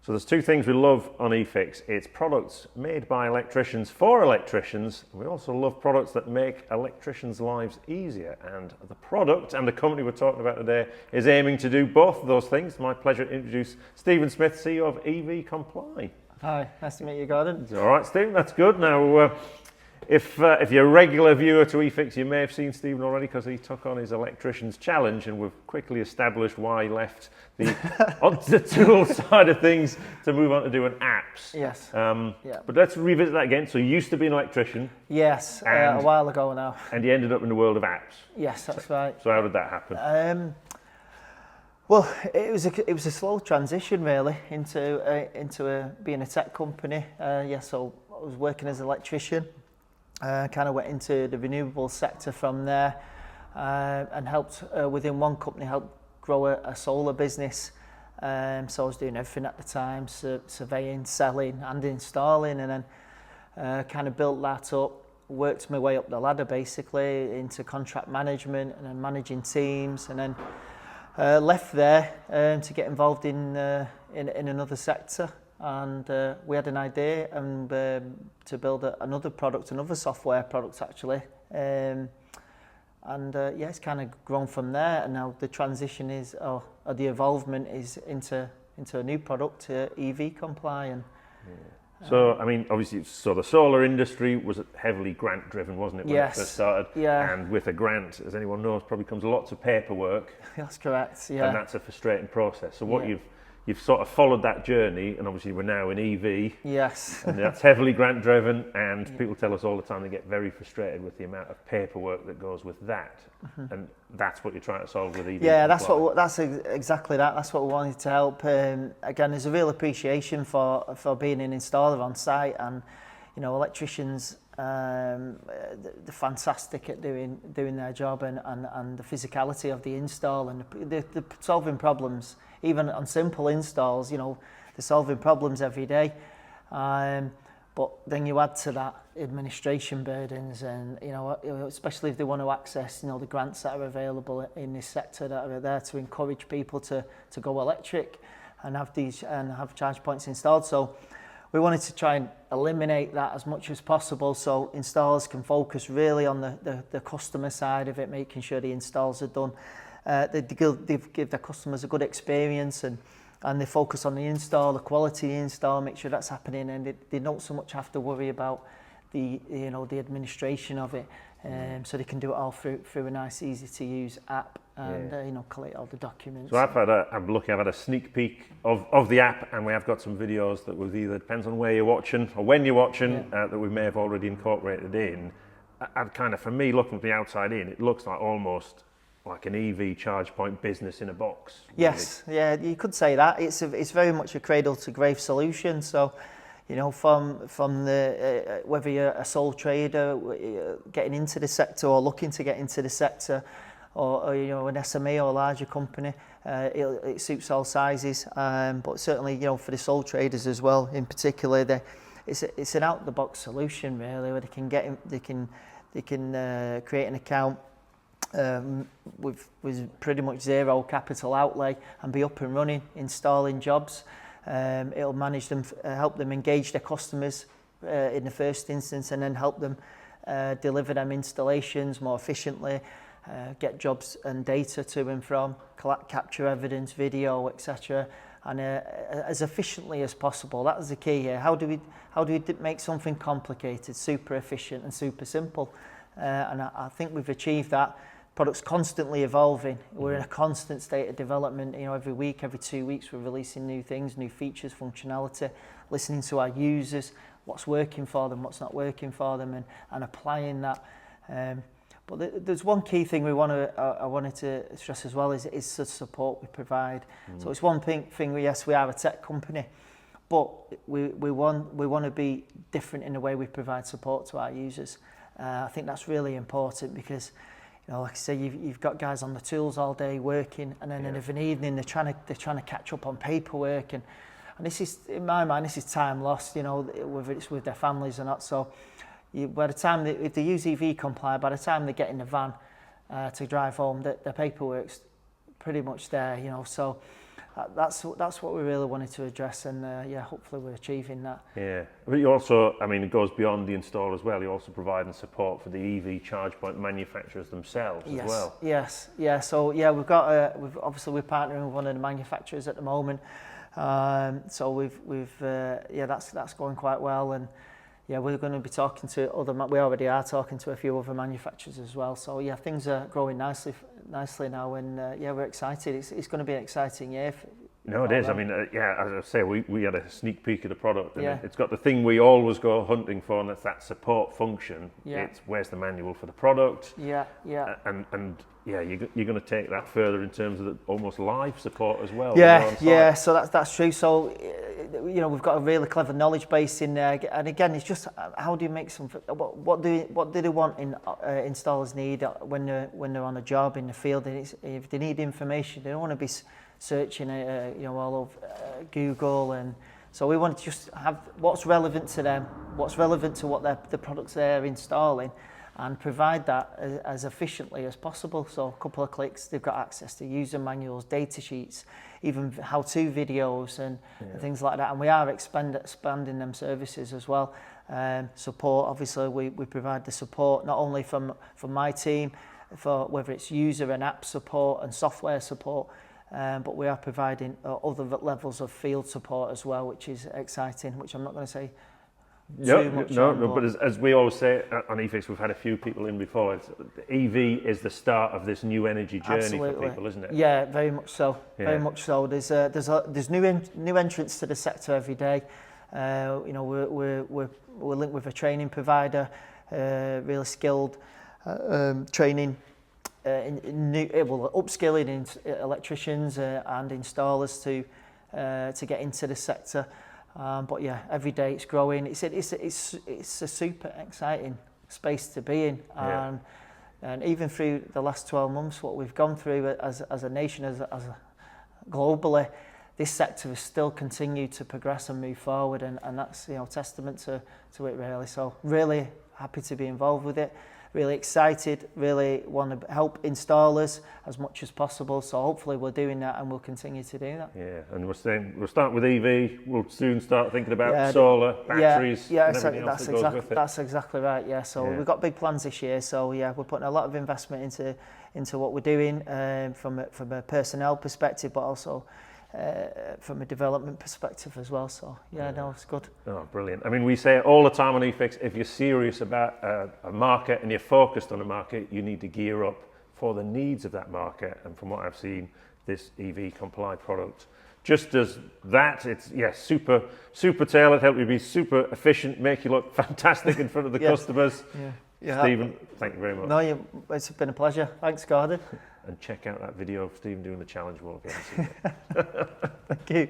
So there's two things we love on eFIXX. It's products made by electricians for electricians. We also love products that make electricians' lives easier. And the product and the company we're talking about today is aiming to do both of those things. It's my pleasure to introduce Stephen Smith, CEO of EVComply. Hi, nice to meet you, Gordon. All right, Stephen, that's good. Now, if you're a regular viewer to eFIXX, you may have seen Stephen already because he took on his electrician's challenge, and we've quickly established why he left the tool side of things to move on to doing apps. Yes. Yeah. But let's revisit that again. So you used to be an electrician. Yes, a while ago now. And you ended up in the world of apps. Yes, that's right. So how did that happen? Well, it was a slow transition really into being a tech company. So I was working as an electrician. Kind of went into the renewable sector from there, and helped within one company help grow a solar business. So I was doing everything at the time, surveying, selling and installing, and then kind of built that up, worked my way up the ladder basically into contract management and then managing teams, and then left there to get involved in another sector. And we had an idea to build another product, another software product actually, yeah, it's kind of grown from there. And now the transition is, or the evolvement is into a new product, EVComply. And so I mean, obviously, so the solar industry was heavily grant driven, wasn't it, when it first started? Yeah. And with a grant, as anyone knows, probably comes lots of paperwork. That's correct. Yeah. And that's a frustrating process. So what you've sort of followed that journey, and obviously we're now in EV. Yes. And that's heavily grant driven, and people tell us all the time they get very frustrated with the amount of paperwork that goes with that. And that's what you're trying to solve with EV. Yeah, that's exactly that. That's what we wanted to help. Again, there's a real appreciation for being an installer on site, and electricians, they're fantastic at doing their job, and the physicality of the install, and the solving problems. Even on simple installs, they're solving problems every day. But then you add to that administration burdens, and especially if they want to access, the grants that are available in this sector that are there to encourage people to go electric and have charge points installed. So we wanted to try and eliminate that as much as possible, so installers can focus really on the customer side of it, making sure the installs are done. They give their customers a good experience, and they focus on the install, the quality of the install, make sure that's happening, and they don't so much have to worry about the administration of it, so they can do it all through a nice, easy to use app, and collect all the documents. So I've had a sneak peek of the app, and we have got some videos that will either, depends on where you're watching or when you're watching, that we may have already incorporated in. And kind of, for me, looking from the outside in, it looks like almost like an EV charge point business in a box. Really. Yes, yeah, you could say that. It's very much a cradle to grave solution. So, from the whether you're a sole trader getting into the sector or looking to get into the sector, or an SME or a larger company, it suits all sizes. But certainly, for the sole traders as well, in particular, it's an out the box solution really, where they can create an account with pretty much zero capital outlay and be up and running, installing jobs. It'll manage them, help them engage their customers in the first instance, and then help them deliver them installations more efficiently, get jobs and data to and from, capture evidence, video, etc., and as efficiently as possible. That was the key here. How do we make something complicated super efficient and super simple? And I think we've achieved that. Product's constantly evolving. We're in a constant state of development. Every week, every 2 weeks, we're releasing new things, new features, functionality, listening to our users, what's working for them, what's not working for them, and applying that. But there's one key thing I wanted to stress as well is the support we provide. So it's one thing. Yes, we are a tech company, but we want to be different in the way we provide support to our users. I think that's really important because, like I say, you've got guys on the tools all day working, and then in an evening they're trying to catch up on paperwork, and this is, in my mind, this is time lost. Whether it's with their families or not. So, by the time if they use EVComply, by the time they get in the van to drive home, the paperwork's pretty much there. So that's what we really wanted to address, and yeah, hopefully we're achieving that. Yeah, but you also, I mean, it goes beyond the install as well. You're also providing support for the EV charge point manufacturers themselves as well. Yes, yeah. So yeah, we're partnering with one of the manufacturers at the moment. So yeah, that's going quite well, and yeah, we're going to be talking to we already are talking to a few other manufacturers as well. So yeah, things are growing nicely now, and yeah, we're excited. It's going to be an exciting year. No, it is. I mean, yeah, as I say, we had a sneak peek of the product, and Yeah. it's got the thing we always go hunting for, and that's that support function. Yeah. It's where's the manual for the product. Yeah, yeah. And yeah, you're going to take that further in terms of the almost live support as well. Yeah. So that's true. So you know, we've got a really clever knowledge base in there, and again, it's just how do you make something? What do they want installers need when they're on a job in the field? And if they need information, they don't want to be searching you know, all over Google, and so we want to just have what's relevant to them, what's relevant to what the products they're installing, and provide that as efficiently as possible. So a couple of clicks, they've got access to user manuals, data sheets, even how-to videos and things like that. And we are expanding them services as well. Support, obviously, we provide the support not only from my team for whether it's user and app support and software support, but we are providing other levels of field support as well, which is exciting, which I'm not going to say too much on. But as we always say on eFIXX, we've had a few people in before. EV is the start of this new energy journey for people, isn't it? Yeah, very much so. Yeah. Very much so. There's new entrants to the sector every day. You know, we're linked with a training provider, really skilled training. Upskilling in electricians and installers to get into the sector, but yeah, every day it's growing. It's a super exciting space to be in, and even through the last 12 months, what we've gone through as a nation, as globally, this sector has still continued to progress and move forward, and that's, you know, testament to it really. So really happy to be involved with it. Really excited, really want to help installers as much as possible. So hopefully we're doing that, and we'll continue to do that. Yeah, and we're saying we'll start with EV. We'll soon start thinking about solar, batteries, and everything else that goes with it. That's exactly right. Yeah. So we've got big plans this year. So yeah, we're putting a lot of investment into what we're doing from a personnel perspective, but also from a development perspective as well. So yeah, no, it's good. Oh, brilliant. I mean, we say it all the time on eFIXX, if you're serious about a market and you're focused on a market, you need to gear up for the needs of that market. And from what I've seen, this EVComply product just does that. It's super tailored, help you be super efficient, make you look fantastic in front of the customers. Yeah. Stephen, thank you very much. No, it's been a pleasure. Thanks, Gordon. And check out that video of Stephen doing the challenge walk. Thank you.